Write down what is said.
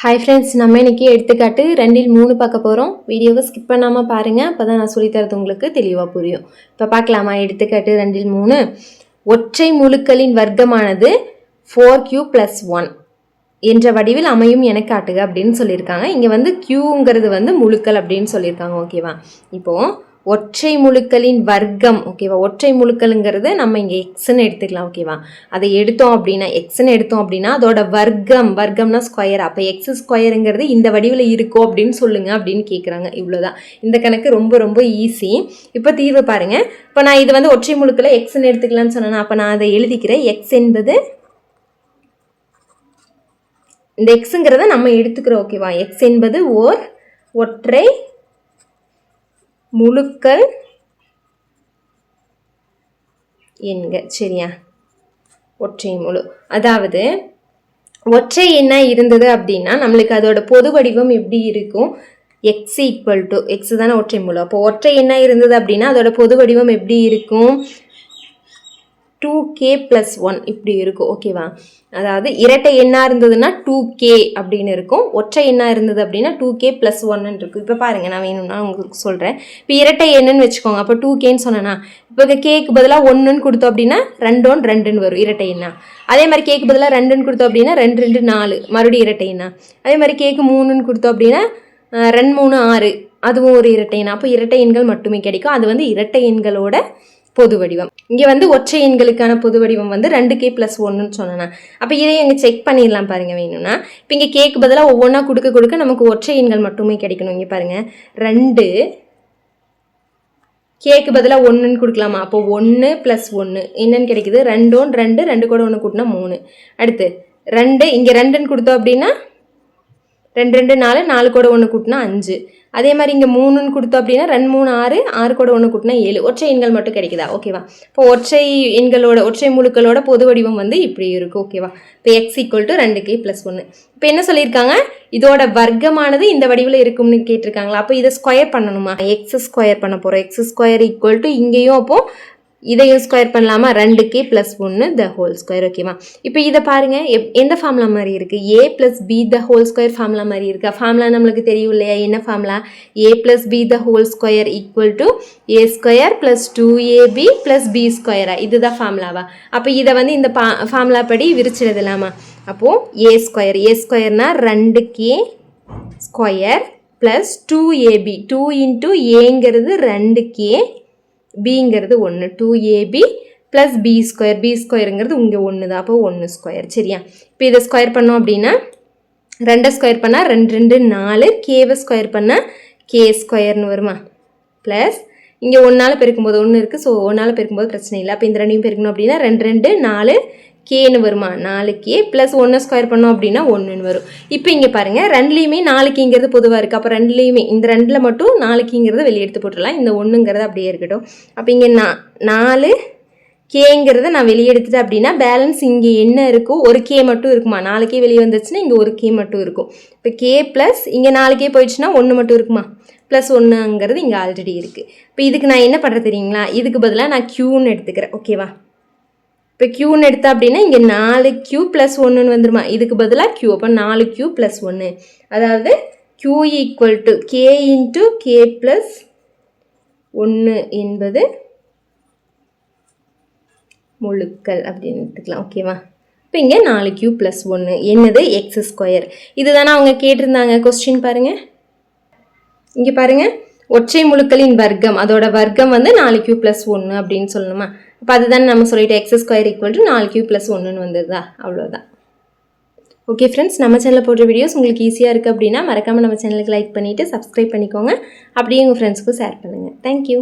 Hi friends, நம்ம இன்றைக்கி எடுத்துக்காட்டு 2 பார்க்க போகிறோம். வீடியோவை ஸ்கிப் பண்ணாமல் பாருங்கள், அப்போ தான் நான் சொல்லித்தரது உங்களுக்கு தெளிவாக புரியும். இப்போ பார்க்கலாமா? எடுத்துக்காட்டு 2 ஒற்றை முழுக்களின் வர்க்கமானது 4q + 1 என்ற வடிவில் அமையும் என காட்டுக அப்படின்னு சொல்லியிருக்காங்க. இங்கே q முழுக்கள் அப்படின்னு சொல்லியிருக்காங்க. ஓகேவா? இப்போது ஒற்றை முழுக்களின் வர்க்கம், ஓகேவா? ஒற்றை முழுக்கள்ங்கிறது நம்ம இங்கே எக்ஸ்ன்னு எடுத்துக்கலாம். ஓகேவா? அதை எடுத்தோம் அப்படின்னா எக்ஸ்ன்னு எடுத்தோம் அப்படின்னா அதோட வர்க்கம்னா ஸ்கொயர். அப்போ x² இந்த வடிவில் இருக்கும் அப்படின்னு சொல்லுங்க அப்படின்னு கேட்குறாங்க. இவ்வளோதான். இந்த கணக்கு ரொம்ப ரொம்ப ஈஸி. இப்போ தீர்வு பாருங்க. இப்போ நான் இது ஒற்றை முழுக்கில் எக்ஸ்ன்னு எடுத்துக்கலாம்னு சொன்னேன். அப்போ நான் அதை எழுதிக்கிறேன். எக்ஸ் என்பது இந்த எக்ஸுங்கிறத நம்ம எடுத்துக்கிறோம். ஓகேவா? எக்ஸ் என்பது ஓர் ஒற்றை முழுக்கள் என்க. சரியா? ஒற்றை முழு, அதாவது ஒற்றை எண்ணா இருந்தது அப்படின்னா நம்மளுக்கு அதோட பொது வடிவம் எப்படி இருக்கும்? எக்ஸ் ஈக்குவல் டு எக்ஸ் தானே ஒற்றை முழு. அப்போ ஒற்றை எண்ணா இருந்தது அப்படின்னா அதோட பொது வடிவம் எப்படி இருக்கும்? 2k + 1 இப்படி இருக்கும். ஓகேவா? அதாவது இரட்டை எண்ணாக இருந்ததுன்னா 2k அப்படின்னு இருக்கும். ஒற்றை எண்ணாக இருந்தது அப்படின்னா 2k + 1 இருக்கும். இப்போ பாருங்கள், நான் வேணும்னா உங்களுக்கு சொல்கிறேன். இப்போ இரட்டை எண்ணுன்னு வச்சுக்கோங்க. அப்போ 2kன்னு சொன்னேன்னா இப்போ கேக்கு பதிலாக 1ன்னு கொடுத்தோம் அப்படின்னா 2 1 2ன்னு வரும் இரட்டை எண்ணா. அதே மாதிரி கேக்கு பதிலாக 2ன்னு கொடுத்தோம் அப்படின்னா 2 2 4 மறுபடியும் இரட்டை எண்ணா. அதே மாதிரி கேக்கு 3ன்னு கொடுத்தோம் அப்படின்னா 2 3 6 அதுவும் ஒரு இரட்டை எண்ணா. அப்போ இரட்டை எண்கள் மட்டுமே கிடைக்கும். அது இரட்டை எண்களோட பொது வடிவம். இங்கே ஒற்றை எண்களுக்கான பொது வடிவம் 2k + 1ன்னு சொன்னேன்னா அப்போ இதையும் இங்கே செக் பண்ணிடலாம் பாருங்கள் வேணும்னா. இப்போ இங்கே கேக்கு பதிலாக ஒவ்வொன்றா கொடுக்க நமக்கு ஒற்றை எண்கள் மட்டுமே கிடைக்கணும். இங்கே பாருங்கள், 2 கேக்கு பதிலாக 1ன்னு கொடுக்கலாமா? அப்போ 1 + 1 என்னன்னு கிடைக்குது? 2 1 2 2 கூட 1 கூட்டினா 3. அடுத்து 2 இங்கே 2ன்னு கொடுத்தோம் அப்படின்னா 2 2 4 4 கூட 1 கூட்டினா 5. அதே மாதிரி இங்கே 3ன்னு கொடுத்தோம் அப்படின்னா 2 3 6 6 கூட 1 கூட்டினா 7. ஒற்றை எண்கள் மட்டும் கிடைக்குதா? ஓகேவா? இப்போ ஒற்றை முழுக்களோட பொது வடிவம் இப்படி இருக்கும். ஓகேவா? இப்போ x = 2k + 1. இப்போ என்ன சொல்லியிருக்காங்க? இதோட வர்க்கமானது இந்த வடிவில் இருக்கும்னு கேட்டிருக்காங்களா? அப்போ இதை ஸ்கொயர் பண்ணணுமா? x² பண்ண போகிறோம். x² இங்கேயும் அப்போது இதையும் ஸ்கொயர் பண்ணலாமா? 2k + 1 the whole square. ஓகேவா? இப்போ இதை பாருங்கள், எந்த ஃபார்முலா மாதிரி இருக்குது? a + b the whole square formula மாதிரி இருக்கா? ஃபார்முலா நம்மளுக்கு தெரியும் இல்லையா? என்ன formula? a + b the whole square = a² + 2ab + b². இதுதான் ஃபார்முலாவா? அப்போ இதை இந்த ஃபார்முலா படி விரிச்சிடலாமா? அப்போது a²னா 2k² + 2ab 2 × aங்கிறது 2k, bங்கிறது 1 2ab + b². b²ங்கிறது இங்கே 1 தான். அப்போ 1². சரியா? இப்போ இதை ஸ்கொயர் பண்ணோம் அப்படின்னா 2 ஸ்கொயர் பண்ணால் 2 2 4, கேவை ஸ்கொயர் பண்ணால் k² வருமா? ப்ளஸ் இங்கே 1ஆல் பெருக்கும்போது 1 இருக்குது. ஸோ 1ஆல் பெருக்கும்போது பிரச்சனை இல்லை. அப்போ இந்த 2 பெருக்கணும் அப்படின்னா 2 2 4 கேன்னு வருமா? 4k + 1 ஸ்கொயர் பண்ணோம் அப்படின்னா 1ன்னு வரும். இப்போ இங்கே பாருங்கள், 2லேயுமே 4kங்கிறது பொதுவாக இருக்குது. அப்போ 2லேயுமே இந்த 2ல் மட்டும் 4kங்கிறத வெளியே எடுத்து போட்டுடலாம். இந்த 1ங்கிறது அப்படியே இருக்கட்டும். அப்போ இங்கே 4kங்கிறத நான் வெளியே எடுத்துட்டேன் அப்படின்னா பேலன்ஸ் இங்கே என்ன இருக்கும்? ஒரு k மட்டும் இருக்குமா? 4k வெளியே வந்துச்சுன்னா இங்கே ஒரு k மட்டும் இருக்கும். இப்போ k ப்ளஸ் இங்கே 4k போயிடுச்சுன்னா 1 மட்டும் இருக்குமா? +1ங்கிறது இங்கே ஆல்ரெடி இருக்குது. இப்போ இதுக்கு நான் என்ன பண்ணுறது தெரியுங்களா? இதுக்கு பதிலாக நான் q-ன்னு எடுத்துக்கிறேன். ஓகேவா? இப்போ q-ன்னு எடுத்தா அப்படின்னா இங்கே 4q + 1ன்னு வந்துருமா? இதுக்கு பதிலாக q. அப்போ 4q + 1. அதாவது q = k × k + 1 என்பது முழுக்கள் அப்படின்னு எடுத்துக்கலாம். ஓகேவா? இப்போ இங்கே 4q + 1 என்னது? x². இதுதானே அவங்க கேட்டிருந்தாங்க. கொஸ்டின் பாருங்கள். இங்கே பாருங்கள், ஒற்றை முழுக்களின் வர்க்கம், அதோட வர்க்கம் 4q + 1 அப்படின்னு சொல்லணுமா? இப்போ அதுதான் நம்ம சொல்லிட்டு x² = 4q + 1ன்னு வந்துடுதா? அவ்வளோதான். ஓகே ஃப்ரெண்ட்ஸ், நம்ம சேனலில் போடுற வீடியோஸ் உங்களுக்கு ஈஸியாக இருக்குது அப்படின்னா மறக்காமல் நம்ம சேனலுக்கு லைக் பண்ணிவிட்டு சப்ஸ்கிரைப் பண்ணிக்கோங்க. அப்படியே உங்கள் ஃப்ரெண்ட்ஸுக்கும் ஷேர் பண்ணுங்கள். தேங்க்யூ.